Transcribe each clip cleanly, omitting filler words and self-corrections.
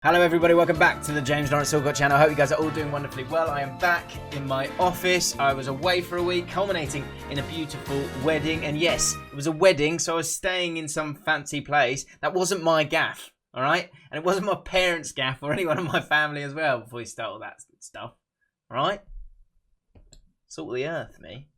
Hello everybody, welcome back to the James Lawrence Allcott channel. I hope you guys are all doing wonderfully well. I am back in my office. I was away for a week, culminating in a beautiful wedding. And yes, it was a wedding, so I was staying in some fancy place. That wasn't my gaff, all right? And it wasn't my parents' gaff or anyone in my family as well before we start all that stuff, all right? Salt of the earth, me.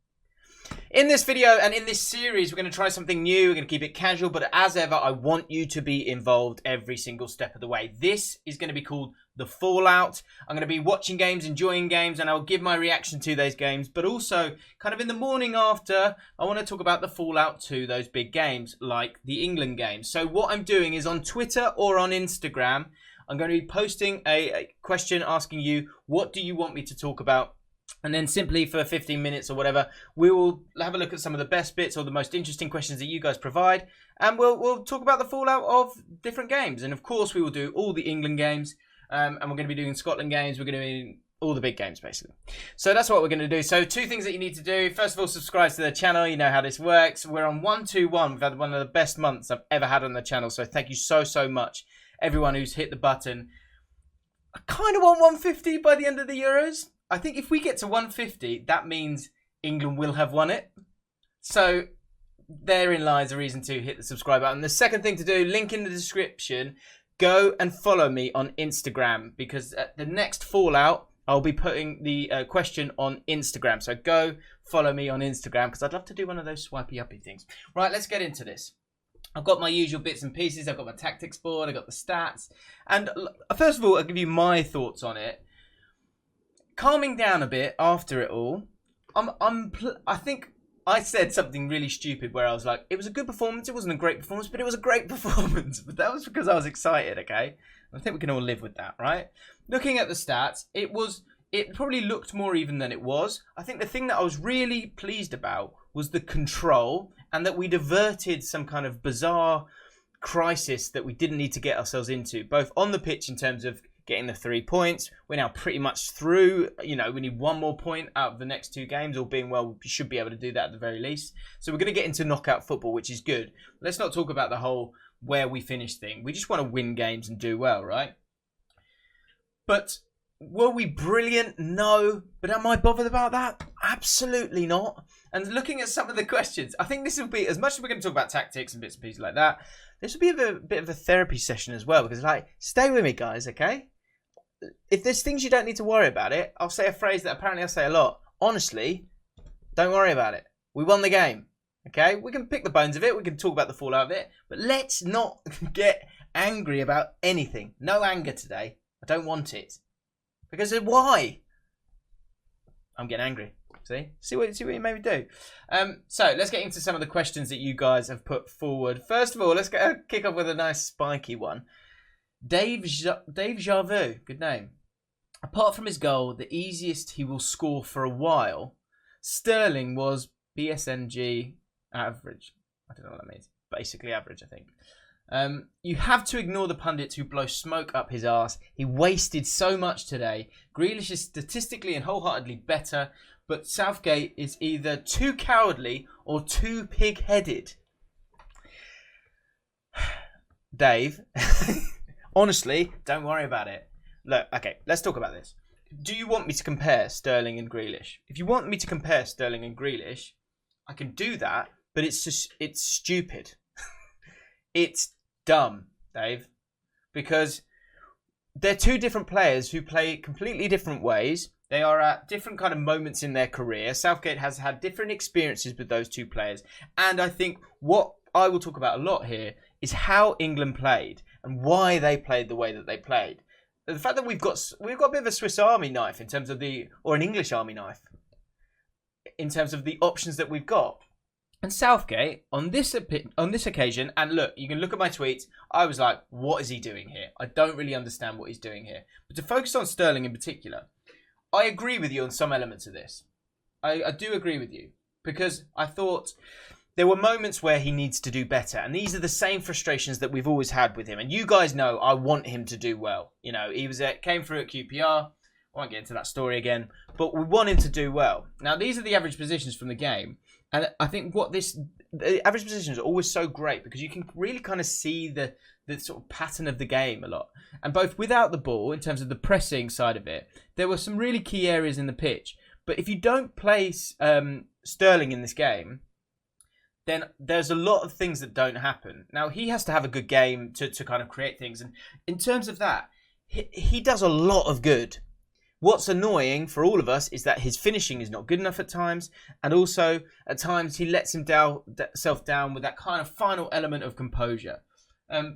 In this video and in this series, we're going to try something new. We're going to keep it casual, but as ever, I want you to be involved every single step of the way. This is going to be called The Fallout. I'm going to be watching games, enjoying games, and I'll give my reaction to those games. But also, kind of in the morning after, I want to talk about the fallout to those big games, like the England games. So what I'm doing is on Twitter or on Instagram, I'm going to be posting a question asking you, what do you want me to talk about? And then simply for 15 minutes or whatever, we will have a look at some of the best bits or the most interesting questions that you guys provide. And we'll talk about the fallout of different games. And of course, we will do all the England games. And we're going to be doing Scotland games. We're going to be doing all the big games, basically. So that's what we're going to do. So two things that you need to do. First of all, subscribe to the channel. You know how this works. We're on 121. We've had one of the best months I've ever had on the channel. So thank you so much, everyone who's hit the button. I kind of want 150 by the end of the Euros. I think if we get to 150, that means England will have won it. So therein lies a reason to hit the subscribe button. The second thing to do, link in the description, go and follow me on Instagram, because at the next Fallout, I'll be putting the question on Instagram. So go follow me on Instagram, because I'd love to do one of those swipey uppy things. Right, let's get into this. I've got my usual bits and pieces. I've got my tactics board. I've got the stats. And first of all, I'll give you my thoughts on it. Calming down a bit after it all, I think I said something really stupid where I was like, it was a good performance. It wasn't a great performance, but it was a great performance. But that was because I was excited, okay? I think we can all live with that, right? Looking at the stats, it probably looked more even than it was. I think the thing that I was really pleased about was the control, and that we diverted some kind of bizarre crisis that we didn't need to get ourselves into, both on the pitch in terms of getting the 3 points. We're now pretty much through. You know, we need one more point out of the next two games. All being well, we should be able to do that at the very least. So we're going to get into knockout football, which is good. Let's not talk about the whole where we finish thing. We just want to win games and do well, right? But were we brilliant? No. But am I bothered about that? Absolutely not. And looking at some of the questions, I think this will be, as much as we're going to talk about tactics and bits and pieces like that, this will be a bit of a therapy session as well. Because, like, stay with me, guys, okay? If there's things you don't need to worry about it, I'll say a phrase that apparently I say a lot. Honestly, don't worry about it. We won the game, okay? We can pick the bones of it. We can talk about the fallout of it. But let's not get angry about anything. No anger today. I don't want it. Because why? I'm getting angry. See what you made me do. So let's get into some of the questions that you guys have put forward. First of all, let's kick off with a nice spiky one. Dave Jarveau, good name. Apart from his goal, the easiest he will score for a while, Sterling was BSNG average. I don't know what that means. Basically average, I think. You have to ignore the pundits who blow smoke up his arse. He wasted so much today. Grealish is statistically and wholeheartedly better, but Southgate is either too cowardly or too pig-headed. Dave, honestly, don't worry about it. Look, okay, let's talk about this. Do you want me to compare Sterling and Grealish? If you want me to compare Sterling and Grealish, I can do that, but it's stupid. It's dumb, Dave, because they're two different players who play completely different ways. They are at different kind of moments in their career. Southgate has had different experiences with those two players. And I think what I will talk about a lot here is how England played and why they played the way that they played. The fact that we've got a bit of a Swiss Army knife in terms of or an English Army knife in terms of the options that we've got. And Southgate, on this occasion, and look, you can look at my tweets, I was like, what is he doing here? I don't really understand what he's doing here. But to focus on Sterling in particular, I agree with you on some elements of this. I do agree with you. Because I thought there were moments where he needs to do better. And these are the same frustrations that we've always had with him. And you guys know I want him to do well. You know, he came through at QPR. I won't get into that story again. But we want him to do well. Now, these are the average positions from the game. And I think what this the average positions are always so great because you can really kind of see the sort of pattern of the game a lot. And both without the ball, in terms of the pressing side of it, there were some really key areas in the pitch. But if you don't place Sterling in this game, then there's a lot of things that don't happen. Now, he has to have a good game to kind of create things. And in terms of that, he does a lot of good. What's annoying for all of us is that his finishing is not good enough at times. And also, at times, he lets himself down with that kind of final element of composure.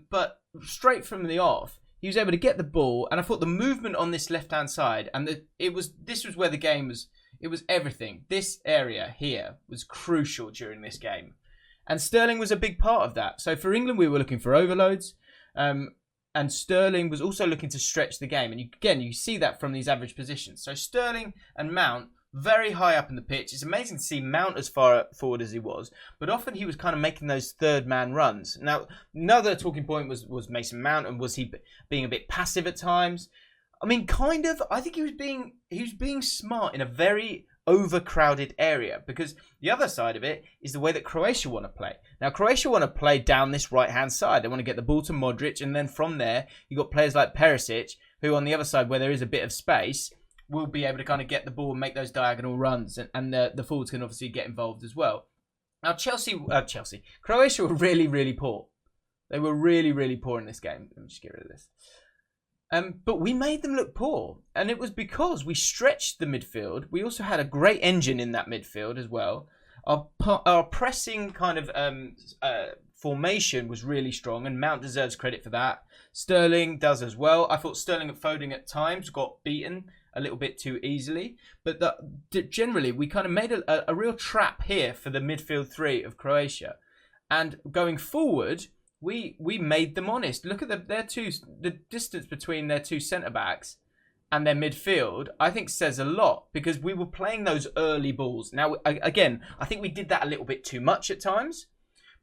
But straight from the off, he was able to get the ball. And I thought the movement on this left-hand side, and this was where the game was... It was everything. This area here was crucial during this game. And Sterling was a big part of that. So for England, we were looking for overloads. And Sterling was also looking to stretch the game. And you see that from these average positions. So Sterling and Mount, very high up in the pitch. It's amazing to see Mount as far forward as he was. But often he was kind of making those third-man runs. Now, another talking point was Mason Mount. And was he being a bit passive at times? I mean, kind of. I think he was being smart in a very overcrowded area, because the other side of it is the way that Croatia want to play. Now, Croatia want to play down this right-hand side. They want to get the ball to Modric, and then from there, you've got players like Perisic, who on the other side, where there is a bit of space, will be able to kind of get the ball and make those diagonal runs, and the forwards can obviously get involved as well. Now, Croatia were really, really poor. They were really, really poor in this game. Let me just get rid of this. But we made them look poor, and it was because we stretched the midfield. We also had a great engine in that midfield as well. Our pressing kind of formation was really strong, and Mount deserves credit for that. Sterling does as well. I thought Sterling and Foden at times got beaten a little bit too easily, but generally we kind of made a real trap here for the midfield three of Croatia. And going forward, we made them honest. Look at the distance between their two centre-backs and their midfield, I think says a lot, because we were playing those early balls. Now, again, I think we did that a little bit too much at times,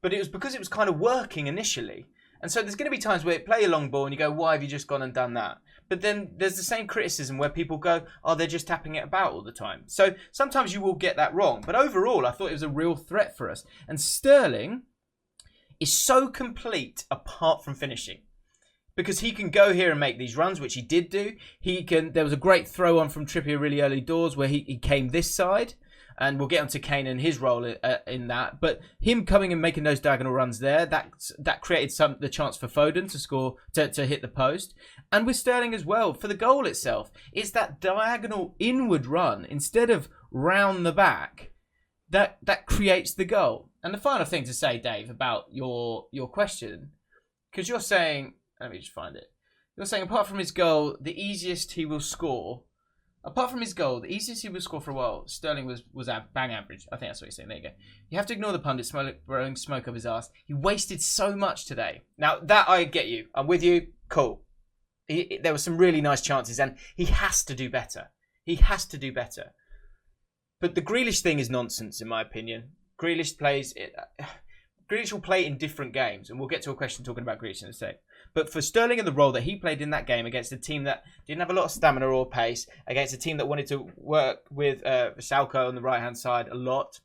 but it was because it was kind of working initially. And so there's going to be times where you play a long ball and you go, why have you just gone and done that? But then there's the same criticism where people go, oh, they're just tapping it about all the time. So sometimes you will get that wrong. But overall, I thought it was a real threat for us. And Sterling is so complete apart from finishing, because he can go here and make these runs, which he did do. There was a great throw on from Trippier really early doors where he came this side, and we'll get onto Kane and his role in that. But him coming and making those diagonal runs there, that created the chance for Foden to score, to hit the post. And with Sterling as well, for the goal itself, it's that diagonal inward run instead of round the back that creates the goal. And the final thing to say, Dave, about your question, because you're saying, let me just find it. You're saying apart from his goal, the easiest he will score for a while, Sterling was bang average. I think that's what you're saying. There you go. You have to ignore the pundits blowing smoke up his ass. He wasted so much today. Now, that I get you. I'm with you. Cool. There were some really nice chances, and he has to do better. But the Grealish thing is nonsense, in my opinion. Grealish will play in different games, and we'll get to a question talking about Grealish in a sec. But for Sterling and the role that he played in that game against a team that didn't have a lot of stamina or pace, against a team that wanted to work with Allcott on the right-hand side a lot,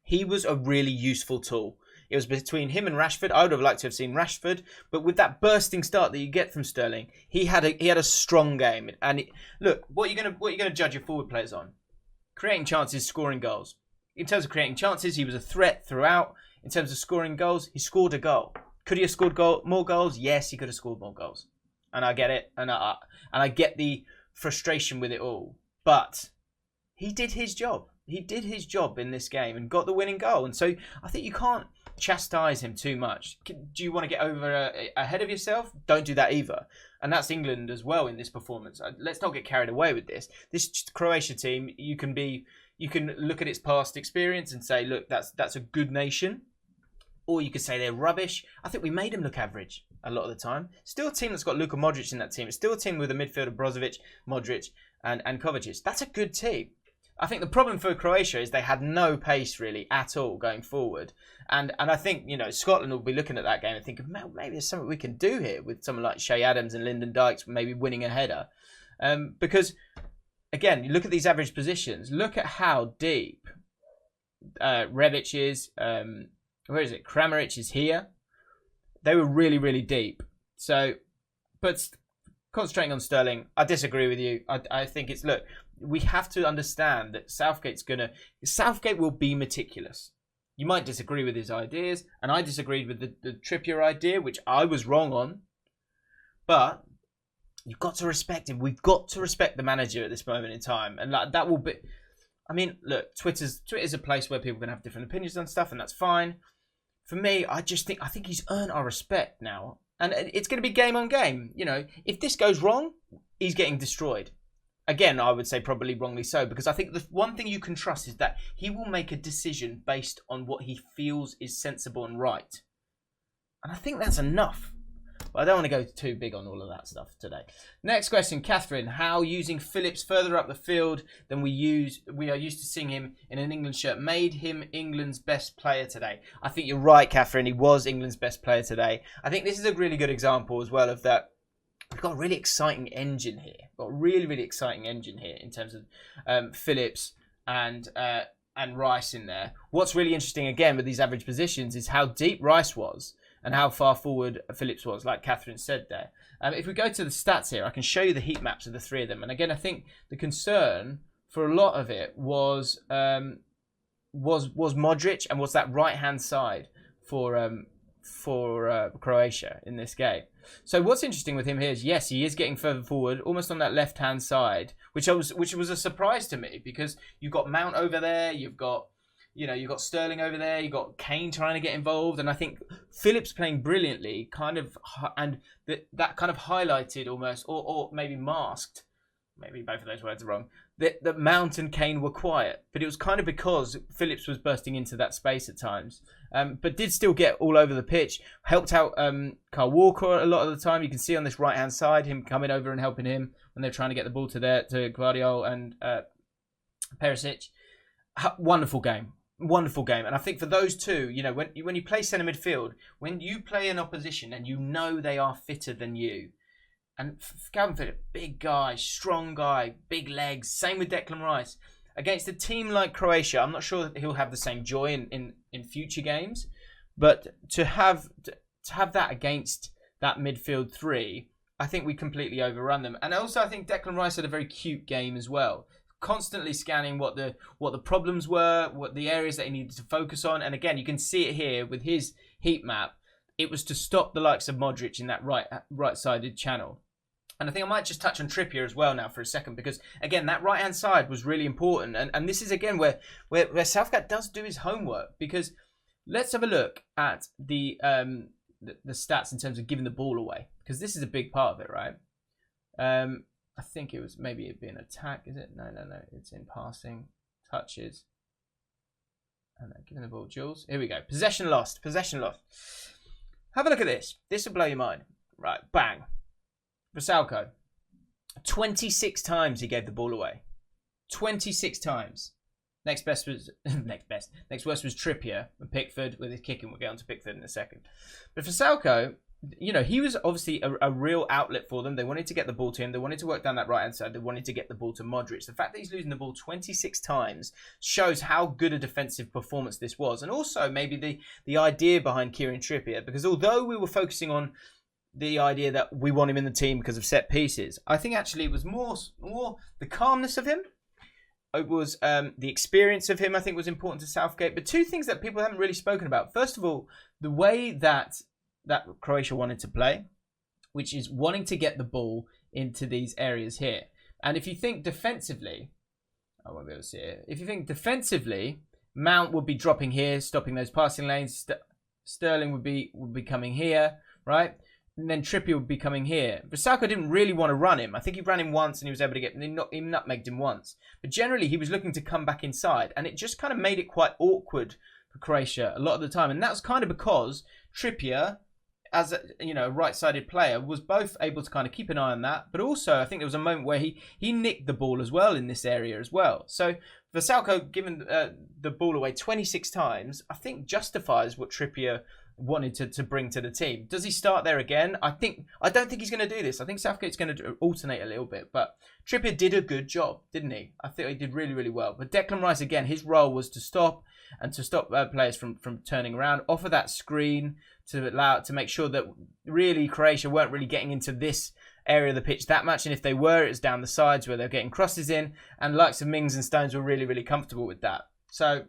he was a really useful tool. It was between him and Rashford. I would have liked to have seen Rashford, but with that bursting start that you get from Sterling, he had a strong game. And look, what are you gonna judge your forward players on? Creating chances, scoring goals. In terms of creating chances, he was a threat throughout. In terms of scoring goals, he scored a goal. Could he have scored more goals? Yes, he could have scored more goals. And I get it. And I get the frustration with it all. But he did his job. He did his job in this game and got the winning goal. And so I think you can't chastise him too much. Do you want to get over ahead of yourself? Don't do that either. And that's England as well in this performance. Let's not get carried away with this. This Croatia team, you can look at its past experience and say, look, that's a good nation. Or you could say they're rubbish. I think we made them look average a lot of the time. Still a team that's got Luka Modric in that team. It's still a team with a midfield of Brozovic, Modric, and Kovacic. That's a good team. I think the problem for Croatia is they had no pace really at all going forward. And I think, Scotland will be looking at that game and thinking, maybe there's something we can do here with someone like Shea Adams and Lyndon Dykes maybe winning a header. Because, again, you look at these average positions. Look at how deep Rebic is. Where is it? Kramaric is here. They were really, really deep. So, but concentrating on Sterling, I disagree with you. I think it's, look, we have to understand that Southgate will be meticulous. You might disagree with his ideas, and I disagreed with the Trippier idea, which I was wrong on. But you've got to respect him. We've got to respect the manager at this moment in time. And that will be... I mean, look, Twitter's a place where people can have different opinions on stuff, and that's fine. For me, I think he's earned our respect now. And it's going to be game on game. You know, if this goes wrong, he's getting destroyed. Again, I would say probably wrongly so, because I think the one thing you can trust is that he will make a decision based on what he feels is sensible and right. And I think that's enough. But I don't want to go too big on all of that stuff today. Next question, Catherine. How using Phillips further up the field than we are used to seeing him in an England shirt made him England's best player today? I think you're right, Catherine. He was England's best player today. I think this is a really good example as well of that. We've got a really exciting engine here. We've got a really, really exciting engine here in terms of Phillips and Rice in there. What's really interesting, again, with these average positions is how deep Rice was and how far forward Phillips was, like Catherine said there. If we go to the stats here, I can show you the heat maps of the three of them. And again, I think the concern for a lot of it was Modric and was that right-hand side for Croatia in this game. So what's interesting with him here is, yes, he is getting further forward, almost on that left-hand side, which was a surprise to me, because you've got Mount over there, you've got Sterling over there, you've got Kane trying to get involved, and I think Phillips playing brilliantly and that kind of highlighted almost, or maybe masked, maybe both of those words are wrong, that Mount and Kane were quiet. But it was kind of because Phillips was bursting into that space at times, but did still get all over the pitch, helped out Kyle Walker a lot of the time. You can see on this right-hand side, him coming over and helping him when they're trying to get the ball to Guardiola and Perisic. Wonderful game. And I think for those two, you know, when you play centre midfield, when you play an opposition and you know they are fitter than you, and Calvin Phillips, big guy, strong guy, big legs, same with Declan Rice, against a team like Croatia, I'm not sure that he'll have the same joy in future games, but to have that against that midfield three, I think we completely overrun them. And also I think Declan Rice had a very cute game as well. Constantly scanning what the problems were, what the areas that he needed to focus on. And again, you can see it here with his heat map. It was to stop the likes of Modric in that right-sided channel. And I think I might just touch on Trippier as well now for a second, because again, that right-hand side was really important. And this is again where Southgate does do his homework, because let's have a look at the stats in terms of giving the ball away, because this is a big part of it, right? I think it was maybe it'd be an attack, is it? No. It's in passing, touches, and giving the ball, Jules. Here we go. Possession lost. Have a look at this. This will blow your mind. Right, bang. Vrsaljko. 26 times he gave the ball away. 26 times. Next worst was Trippier and Pickford with his kicking. We'll get on to Pickford in a second. But Vrsaljko, you know, he was obviously a real outlet for them. They wanted to get the ball to him. They wanted to work down that right-hand side. They wanted to get the ball to Modric. The fact that he's losing the ball 26 times shows how good a defensive performance this was. And also maybe the idea behind Kieran Trippier, because although we were focusing on the idea that we want him in the team because of set pieces, I think actually it was more the calmness of him. It was the experience of him, I think, was important to Southgate. But two things that people haven't really spoken about. First of all, the way that Croatia wanted to play, which is wanting to get the ball into these areas here. And if you think defensively, I won't be able to see it. If you think defensively, Mount would be dropping here, stopping those passing lanes. Sterling would be coming here, right? And then Trippier would be coming here. Vrsaljko didn't really want to run him. I think he ran him once and he was able to get him. He nutmegged him once. But generally, he was looking to come back inside. And it just kind of made it quite awkward for Croatia a lot of the time. And that was kind of because Trippier, as a right-sided player, was both able to kind of keep an eye on that, but also I think there was a moment where he nicked the ball as well in this area as well. So Vrsaljko giving the ball away 26 times, I think justifies what Trippier wanted to bring to the team. Does he start there again? I don't think he's going to do this. I think Southgate's going to alternate a little bit. But Trippier did a good job, didn't he? I think he did really, really well. But Declan Rice, again, his role was to stop players from turning around, offer that screen to make sure that really Croatia weren't really getting into this area of the pitch that much. And if they were, it was down the sides where they're getting crosses in. And the likes of Mings and Stones were really, really comfortable with that. So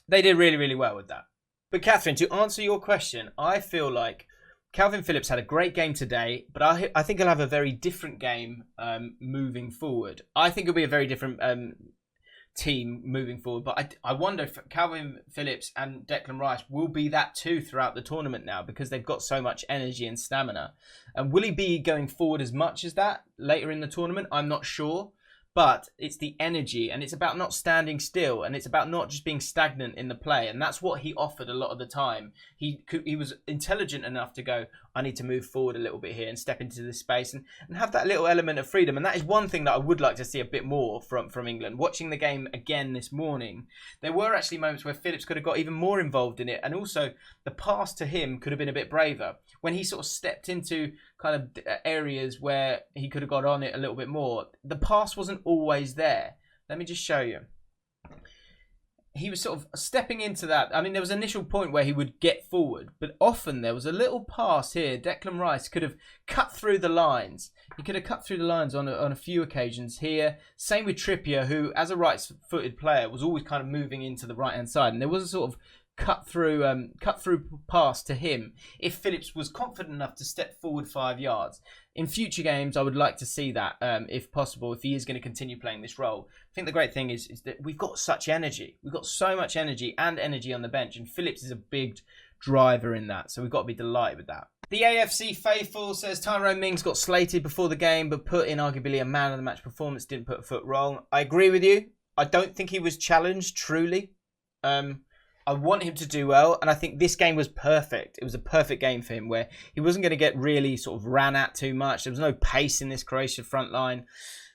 they did really, really well with that. But Catherine, to answer your question, I feel like Calvin Phillips had a great game today, but I think he'll have a very different game moving forward. I think it'll be a very different team moving forward, but I wonder if Calvin Phillips and Declan Rice will be that too throughout the tournament now, because they've got so much energy and stamina. And will he be going forward as much as that later in the tournament? I'm not sure. But it's the energy, and it's about not standing still, and it's about not just being stagnant in the play. And that's what he offered a lot of the time. He was intelligent enough to go, I need to move forward a little bit here and step into this space and have that little element of freedom. And that is one thing that I would like to see a bit more from England. Watching the game again this morning, there were actually moments where Phillips could have got even more involved in it. And also the pass to him could have been a bit braver. When he sort of stepped into kind of areas where he could have got on it a little bit more, the pass wasn't always there. Let me just show you. He was sort of stepping into that. I mean, there was an initial point where he would get forward, but often there was a little pass here. Declan Rice could have cut through the lines. He could have cut through the lines on a few occasions here. Same with Trippier, who, as a right-footed player, was always kind of moving into the right-hand side. And there was a sort of cut through pass to him if Phillips was confident enough to step forward 5 yards. In future games, I would like to see that if possible, if he is going to continue playing this role. I think the great thing is that we've got such energy. We've got so much energy on the bench, and Phillips is a big driver in that, so we've got to be delighted with that. The AFC faithful says Tyrone Mings got slated before the game but put in arguably a man of the match performance, didn't put a foot wrong. I agree with you. I don't think he was challenged truly. I want him to do well, and I think this game was perfect. It was a perfect game for him where he wasn't going to get really sort of ran at too much. There was no pace in this Croatia front line,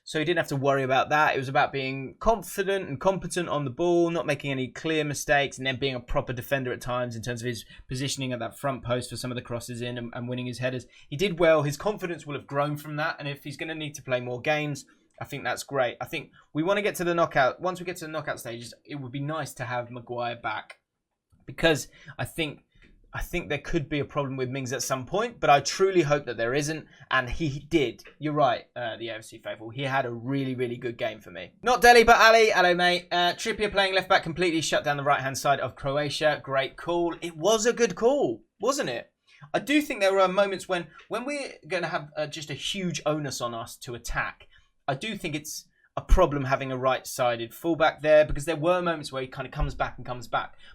so he didn't have to worry about that. It was about being confident and competent on the ball, not making any clear mistakes, and then being a proper defender at times in terms of his positioning at that front post for some of the crosses in and winning his headers. He did well. His confidence will have grown from that, and if he's going to need to play more games, I think that's great. I think we want to get to the knockout. Once we get to the knockout stages, it would be nice to have Maguire back, because I think there could be a problem with Mings at some point, but I truly hope that there isn't, and he did. You're right, the AFC faithful. He had a really, really good game for me. Not Deli, but Ali. Hello, mate. Trippier playing left-back completely shut down the right-hand side of Croatia. Great call. It was a good call, wasn't it? I do think there were moments when we're going to have just a huge onus on us to attack. I do think it's a problem having a right-sided fullback there, because there were moments where he kind of comes back.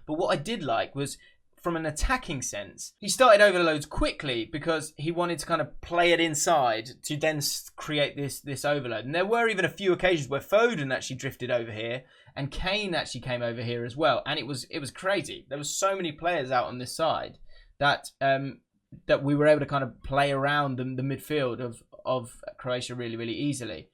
But what I did like was, from an attacking sense, he started overloads quickly because he wanted to kind of play it inside to then create this overload. And there were even a few occasions where Foden actually drifted over here and Kane actually came over here as well. And it was crazy. There were so many players out on this side that we were able to kind of play around the midfield of Croatia really, really easily.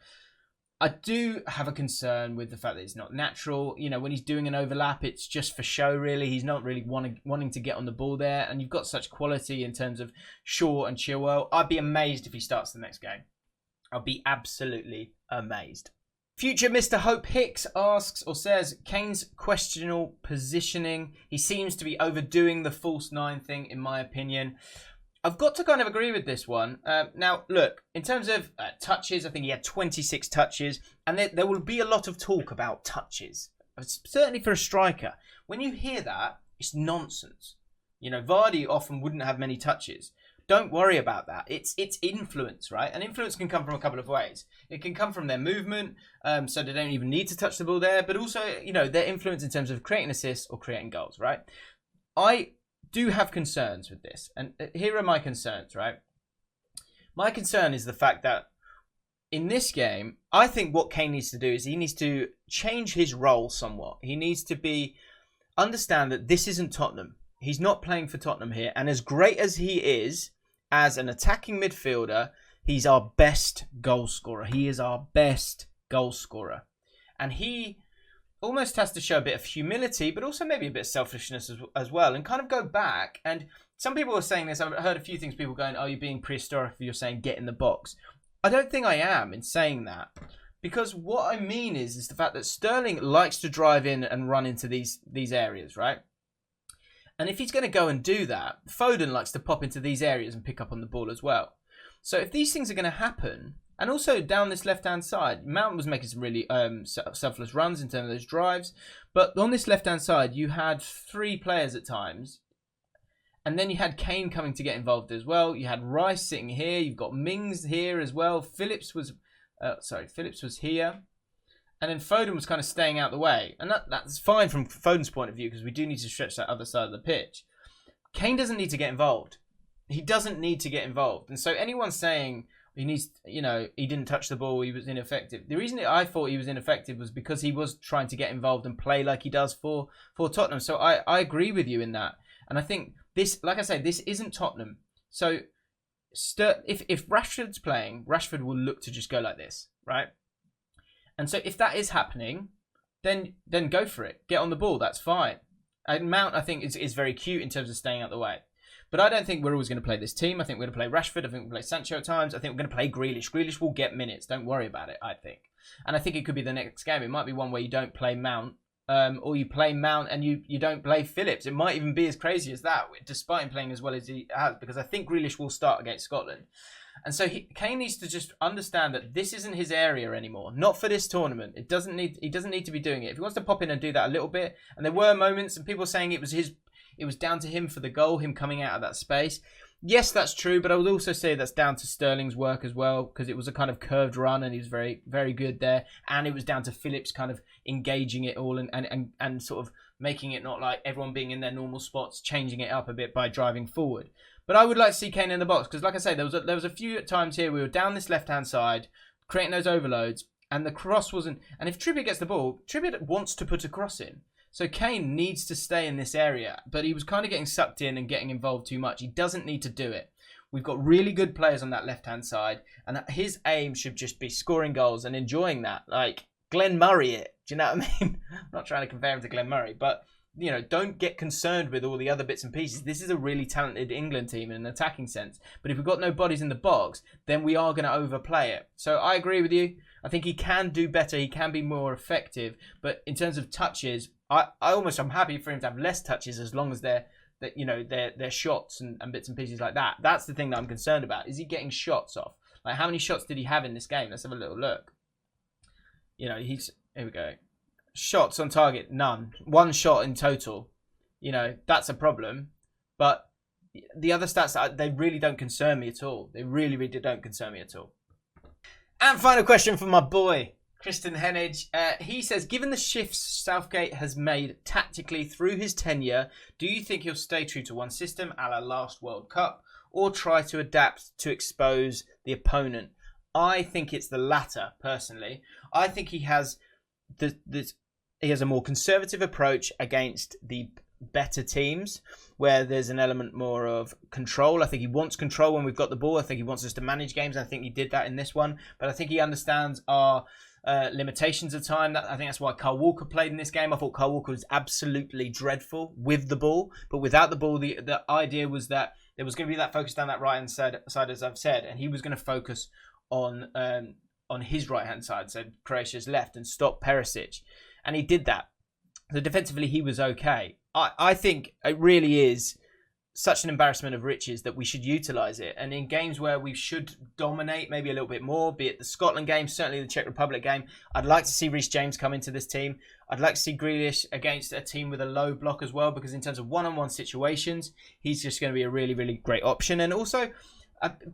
I do have a concern with the fact that it's not natural. You know, when he's doing an overlap, it's just for show, really. He's not really wanting to get on the ball there. And you've got such quality in terms of Shaw and Chilwell. I'd be amazed if he starts the next game. I'll be absolutely amazed. Future Mr. Hope Hicks asks or says, Kane's questionable positioning. He seems to be overdoing the false nine thing, in my opinion. I've got to kind of agree with this one. Now, look, in terms of touches, I think he had 26 touches. And there will be a lot of talk about touches. Certainly for a striker. When you hear that, it's nonsense. You know, Vardy often wouldn't have many touches. Don't worry about that. It's influence, right? And influence can come from a couple of ways. It can come from their movement, so they don't even need to touch the ball there. But also, you know, their influence in terms of creating assists or creating goals, right? I do have concerns with this, and here are my concerns, right? My concern is the fact that in this game, I think what Kane needs to do is he needs to change his role somewhat. He needs to understand that this isn't Tottenham. He's not playing for Tottenham here, and as great as he is as an attacking midfielder, he's our best goal scorer. He is our best goal scorer, and almost has to show a bit of humility, but also maybe a bit of selfishness as well, and kind of go back. And some people are saying this. I've heard a few things, people going, oh, you're being prehistoric if you're saying get in the box. I don't think I am in saying that, because what I mean is the fact that Sterling likes to drive in and run into these areas, right? And if he's going to go and do that, Foden likes to pop into these areas and pick up on the ball as well. So if these things are going to happen, and also down this left-hand side, Mount was making some really selfless runs in terms of those drives. But on this left-hand side, you had 3 players at times. And then you had Kane coming to get involved as well. You had Rice sitting here. You've got Mings here as well. Phillips was here. And then Foden was kind of staying out the way. And that's fine from Foden's point of view, because we do need to stretch that other side of the pitch. Kane doesn't need to get involved. He doesn't need to get involved. And so anyone saying he needs, he didn't touch the ball, he was ineffective. The reason I thought he was ineffective was because he was trying to get involved and play like he does for Tottenham. So I agree with you in that. And I think this, like I say, this isn't Tottenham. So if Rashford's playing, Rashford will look to just go like this, right? And so if that is happening, then go for it. Get on the ball. That's fine. And Mount, I think, is very cute in terms of staying out the way. But I don't think we're always going to play this team. I think we're going to play Rashford. I think we'll play Sancho at times. I think we're going to play Grealish. Grealish will get minutes. Don't worry about it, I think. And I think it could be the next game. It might be one where you don't play Mount. Or you play Mount and you don't play Phillips. It might even be as crazy as that, despite him playing as well as he has, because I think Grealish will start against Scotland. And so Kane needs to just understand that this isn't his area anymore. Not for this tournament. He doesn't need to be doing it. If he wants to pop in and do that a little bit, and there were moments, and people saying it was down to him for the goal, him coming out of that space. Yes, that's true, but I would also say that's down to Sterling's work as well, because it was a kind of curved run and he was very, very good there. And it was down to Phillips kind of engaging it all and sort of making it not like everyone being in their normal spots, changing it up a bit by driving forward. But I would like to see Kane in the box, because like I say, there was a few times here we were down this left-hand side, creating those overloads, and the cross wasn't... And if Trippier gets the ball, Trippier wants to put a cross in. So Kane needs to stay in this area, but he was kind of getting sucked in and getting involved too much. He doesn't need to do it. We've got really good players on that left-hand side, and his aim should just be scoring goals and enjoying that. Like, Glenn Murray it. Do you know what I mean? I'm not trying to compare him to Glenn Murray, but, don't get concerned with all the other bits and pieces. This is a really talented England team in an attacking sense. But if we've got no bodies in the box, then we are going to overplay it. So I agree with you. I think he can do better. He can be more effective. But in terms of touches... I'm happy for him to have less touches as long as they're shots and bits and pieces like that. That's the thing that I'm concerned about. Is he getting shots off? Like, how many shots did he have in this game? Let's have a little look. Here we go. Shots on target, none. 1 shot in total. That's a problem. But the other stats, they really don't concern me at all. They really, really don't concern me at all. And final question from my boy, Kristen Henage. He says, given the shifts Southgate has made tactically through his tenure, do you think he'll stay true to one system a la last World Cup, or try to adapt to expose the opponent? I think it's the latter, personally. I think he has a more conservative approach against the better teams, where there's an element more of control. I think he wants control when we've got the ball. I think he wants us to manage games. I think he did that in this one. But I think he understands our limitations of time. I think that's why Kyle Walker played in this game. I thought Kyle Walker was absolutely dreadful with the ball, but without the ball, the idea was that there was going to be that focus down that right hand side, as I've said, and he was going to focus on his right hand side, so Croatia's left, and stop Perisic, and he did that. So defensively, he was okay. I think it really is such an embarrassment of riches that we should utilise it. And in games where we should dominate maybe a little bit more, be it the Scotland game, certainly the Czech Republic game, I'd like to see Reece James come into this team. I'd like to see Grealish against a team with a low block as well, because in terms of one-on-one situations, he's just going to be a really, really great option. And also,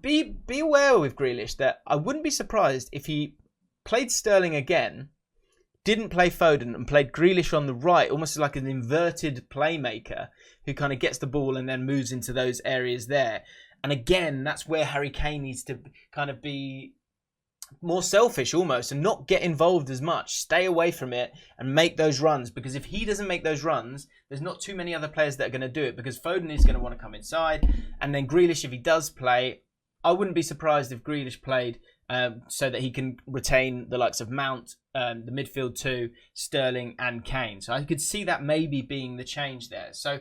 be aware with Grealish that I wouldn't be surprised if he played Sterling again, didn't play Foden, and played Grealish on the right, almost like an inverted playmaker who kind of gets the ball and then moves into those areas there. And again, that's where Harry Kane needs to kind of be more selfish almost and not get involved as much. Stay away from it and make those runs, because if he doesn't make those runs, there's not too many other players that are going to do it, because Foden is going to want to come inside. And then Grealish, if he does play, I wouldn't be surprised if Grealish played so that he can retain the likes of Mount, the midfield two, Sterling and Kane. So I could see that maybe being the change there. So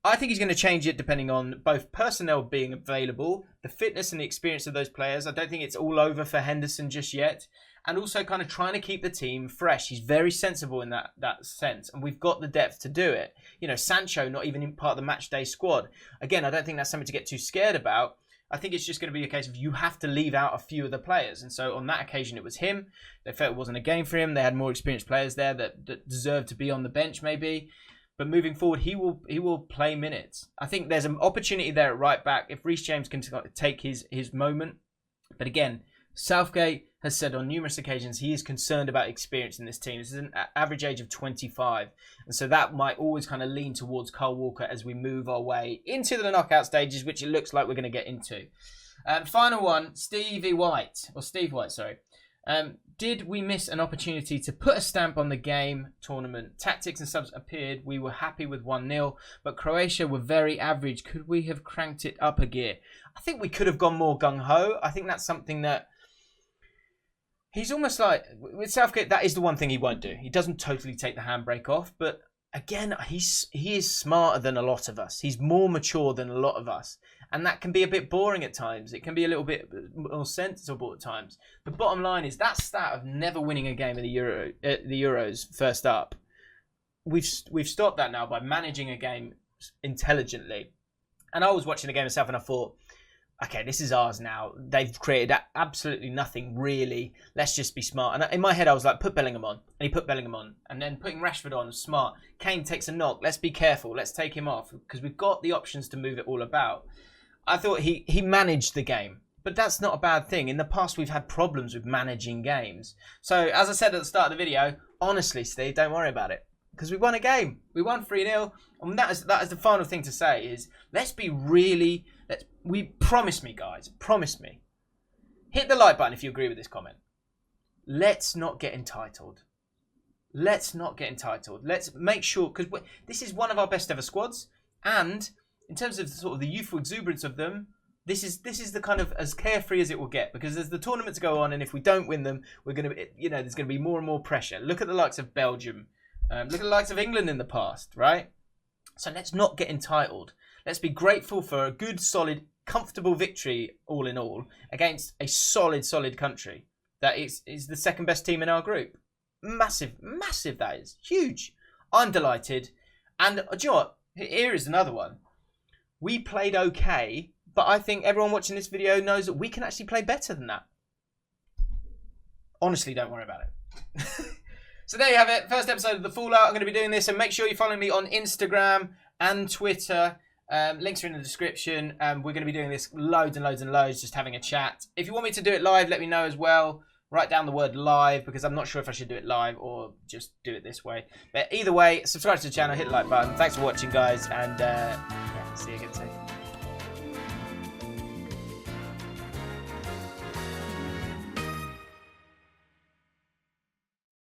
I think he's going to change it depending on both personnel being available, the fitness and the experience of those players. I don't think it's all over for Henderson just yet. And also kind of trying to keep the team fresh. He's very sensible in that sense. And we've got the depth to do it. You know, Sancho not even in part of the match day squad. Again, I don't think that's something to get too scared about. I think it's just going to be a case of you have to leave out a few of the players. And so on that occasion, it was him. They felt it wasn't a game for him. They had more experienced players there that deserved to be on the bench maybe. But moving forward, he will play minutes. I think there's an opportunity there at right back if Reece James can take his moment. But again, Southgate has said on numerous occasions he is concerned about experience in this team. This is an average age of 25. And so that might always kind of lean towards Kyle Walker as we move our way into the knockout stages, which it looks like we're going to get into. Final one, Steve White. Did we miss an opportunity to put a stamp on the game tournament? Tactics and subs appeared. We were happy with 1-0, but Croatia were very average. Could we have cranked it up a gear? I think we could have gone more gung-ho. I think that's something that he's almost like, with Southgate, that is the one thing he won't do. He doesn't totally take the handbrake off, but again, he is smarter than a lot of us. He's more mature than a lot of us. And that can be a bit boring at times. It can be a little bit more sensible at times. The bottom line is that stat of never winning a game in the Euros first up. We've stopped that now by managing a game intelligently. And I was watching the game myself and I thought, okay, this is ours now. They've created absolutely nothing, really. Let's just be smart. And in my head, I was like, put Bellingham on. And he put Bellingham on. And then putting Rashford on, smart. Kane takes a knock. Let's be careful. Let's take him off. Because we've got the options to move it all about. I thought he managed the game. But that's not a bad thing. In the past, we've had problems with managing games. So, as I said at the start of the video, honestly, Steve, don't worry about it. Because we won a game. We won 3-0. And that is the final thing to say is, let's be really... promise me, guys. Promise me. Hit the like button if you agree with this comment. Let's not get entitled. Let's not get entitled. Let's make sure... Because this is one of our best ever squads. And... in terms of sort of the youthful exuberance of them, this is the kind of as carefree as it will get, because as the tournaments go on, and if we don't win them, we're going to, there's going to be more and more pressure. Look at the likes of Belgium, look at the likes of England in the past, right? So let's not get entitled. Let's be grateful for a good, solid, comfortable victory, all in all, against a solid country that is the second best team in our group. Massive that is, huge. I'm delighted, and do you know what? Here is another one. We played okay, but I think everyone watching this video knows that we can actually play better than that. Honestly, don't worry about it. So there you have it. First episode of The Fallout. I'm going to be doing this, and make sure you follow me on Instagram and Twitter. Links are in the description. We're going to be doing this loads and loads, just having a chat. If you want me to do it live, let me know as well. Write down the word live, because I'm not sure if I should do it live or just do it this way. But either way, subscribe to the channel, hit the like button. Thanks for watching, guys, and... see you again soon.